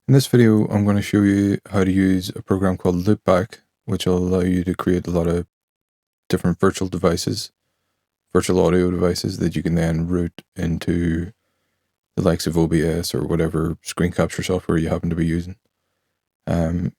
In this video, I'm going to show you how to use a program called Loopback, which will allow you to create a lot of different virtual devices, virtual audio devices that you can then route into the likes of OBS or whatever screen capture software you happen to be using,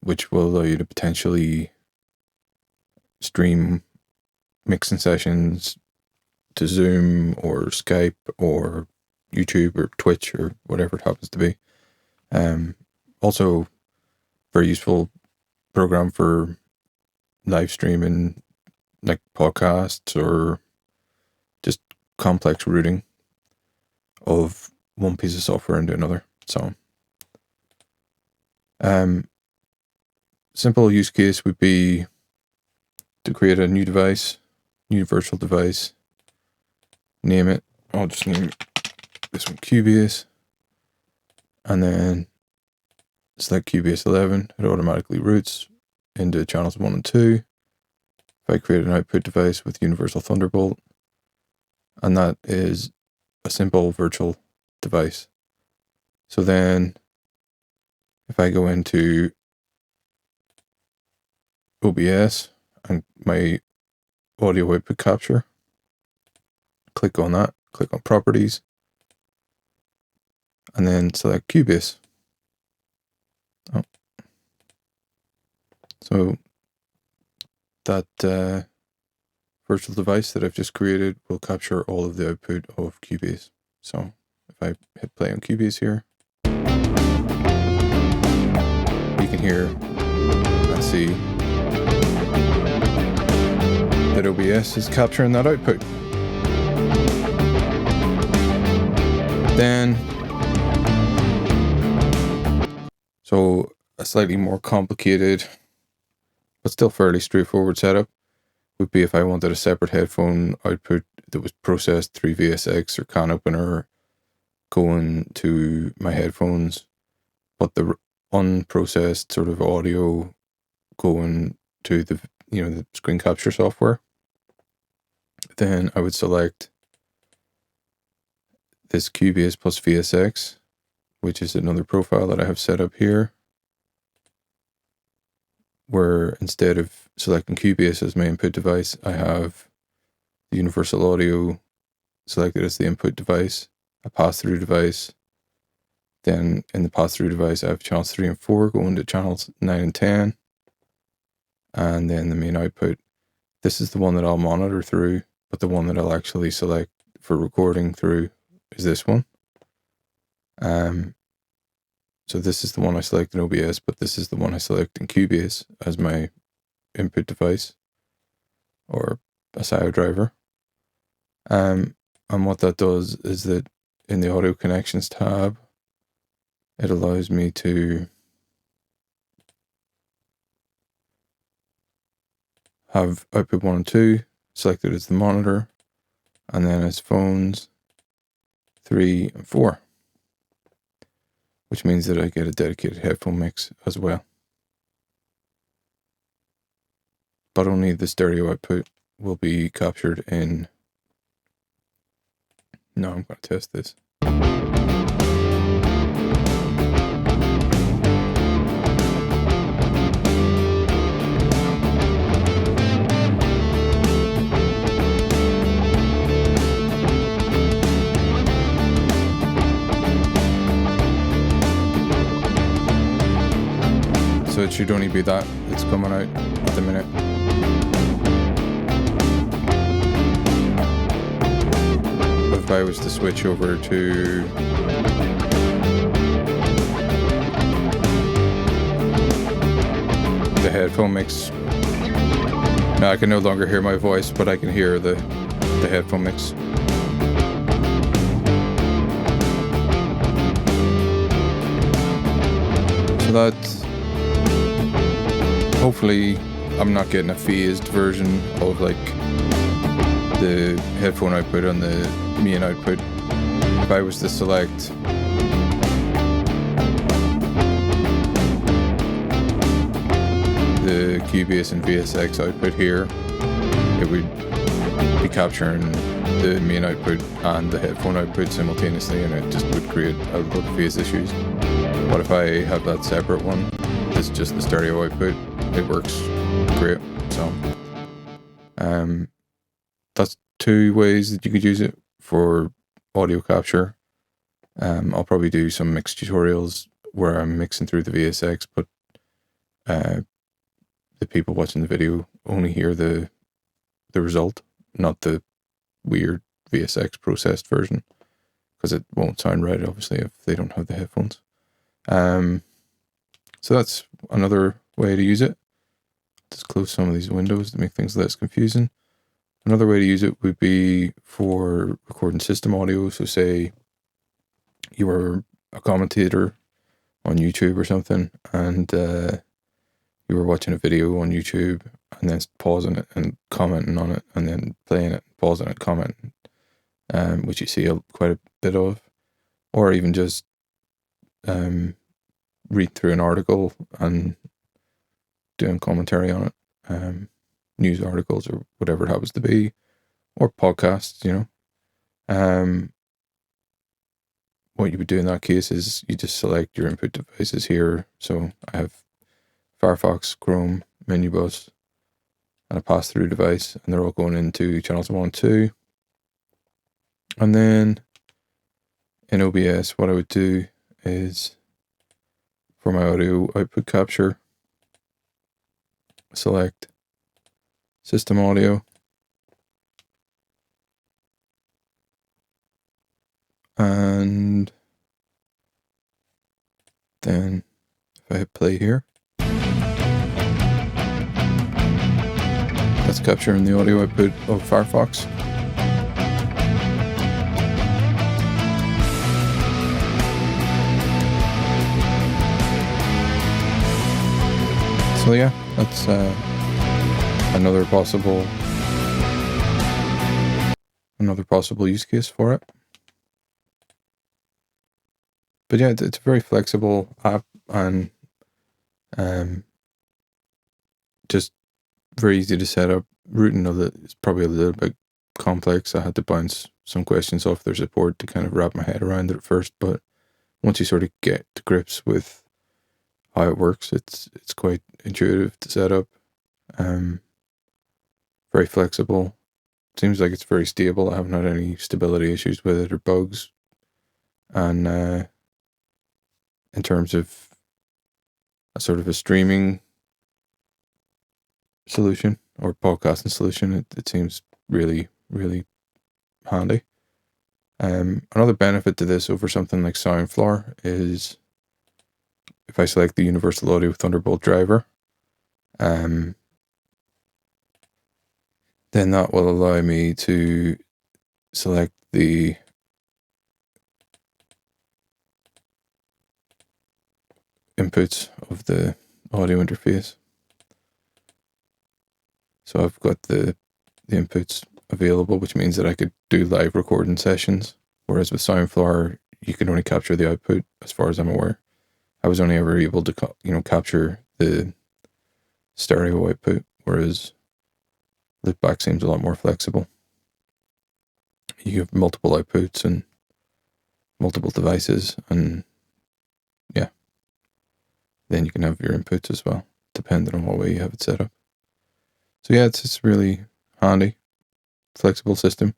which will allow you to potentially stream mixing sessions to Zoom or Skype or YouTube or Twitch or whatever it happens to be. Also, very useful program for live streaming, like podcasts or just complex routing of one piece of software into another. So, simple use case would be to create a new device, new virtual device, name it. I'll just name this one Cubase, and then select Cubase 11, it automatically routes into channels 1 and 2. If I create an output device with Universal Thunderbolt, and that is a simple virtual device. So then, if I go into OBS and my audio output capture, click on that, click on Properties, and then select Cubase. So that virtual device that I've just created will capture all of the output of Cubase. So if I hit play on Cubase here, you can hear and see that OBS is capturing that output. Then, so a slightly more complicated but still fairly straightforward setup would be if I wanted a separate headphone output that was processed through VSX or Can Opener going to my headphones, but the unprocessed sort of audio going to the the screen capture software. Then I would select this Cubase plus VSX, which is another profile that I have set up here, where instead of selecting Cubase as my input device, I have the Universal Audio selected as the input device, a pass-through device. Then in the pass-through device, I have channels 3 and 4 going to channels 9 and 10. And then the main output. This is the one that I'll monitor through, but the one that I'll actually select for recording through is this one. So this is the one I select in OBS, but this is the one I select in Cubase as my input device or a SIO driver. And what that does is that in the audio connections tab, it allows me to have output 1 and 2 selected as the monitor, and then as phones 3 and 4. Which means that I get a dedicated headphone mix as well. But only the stereo output will be captured in... No, I'm going to test this. So it should only be that that's coming out at the minute. But if I was to switch over to the headphone mix, now I can no longer hear my voice, but I can hear the headphone mix. So that, hopefully I'm not getting a phased version of like the headphone output on the main output. If I was to select the Cubase and VSX output here, it would be capturing the main output and the headphone output simultaneously, and it just would create a lot of phase issues. What if I have that separate one? It's just the stereo output. It works great. So that's 2 ways that you could use it for audio capture. I'll probably do some mix tutorials where I'm mixing through the VSX, but the people watching the video only hear the result, not the weird VSX processed version, because it won't sound right, obviously, if they don't have the headphones. So that's another way to use it. Just close some of these windows to make things less confusing. Another way to use it would be for recording system audio. So say you were a commentator on YouTube or something, and you were watching a video on YouTube and then pausing it and commenting on it, and then playing it, pausing it, commenting, which you see quite a bit of, or even just read through an article and doing commentary on it, news articles or whatever it happens to be, or podcasts, what you would do in that case is you just select your input devices here. So I have Firefox, Chrome, menu bus, and a pass-through device, and they're all going into channels 1 and 2. And then in OBS, what I would do is, for my audio output capture, select system audio, and then if I hit play here, that's capturing the audio output of Firefox. So yeah, that's another possible use case for it. But yeah, it's a very flexible app, and just very easy to set up. Routing of it is probably a little bit complex. I had to bounce some questions off their support to kind of wrap my head around it at first, but once you sort of get to grips with how it works, it's quite intuitive to set up. Very flexible. Seems like it's very stable. I haven't had any stability issues with it or bugs. And in terms of a sort of a streaming solution or podcasting solution, it seems really, really handy. Another benefit to this over something like SoundFlower is if I select the Universal Audio Thunderbolt driver, then that will allow me to select the inputs of the audio interface. So I've got the inputs available, which means that I could do live recording sessions, whereas with SoundFlower, you can only capture the output, as far as I'm aware. I was only ever able to capture the stereo output, whereas Loopback seems a lot more flexible. You have multiple outputs and multiple devices, and yeah, then you can have your inputs as well, depending on what way you have it set up. So yeah, it's really handy, flexible system.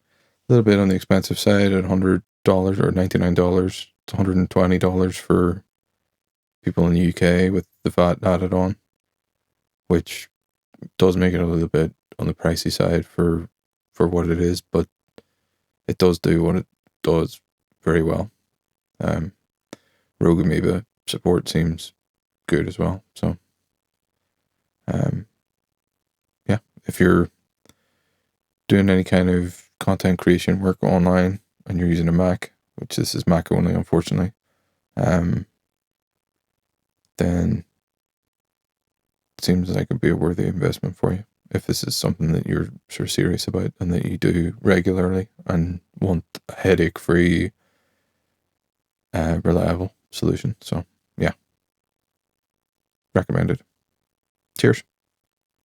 A little bit on the expensive side at $100 or $99. It's $120 for people in the UK with the VAT added on, which does make it a little bit on the pricey side for what it is, but it does do what it does very well. Rogue Amoeba support seems good as well. So yeah, if you're doing any kind of content creation work online and you're using a Mac, which this is Mac only, unfortunately, then it seems like it'd be a worthy investment for you if this is something that you're sort of serious about and that you do regularly and want a headache-free, reliable solution. So yeah, recommended. Cheers.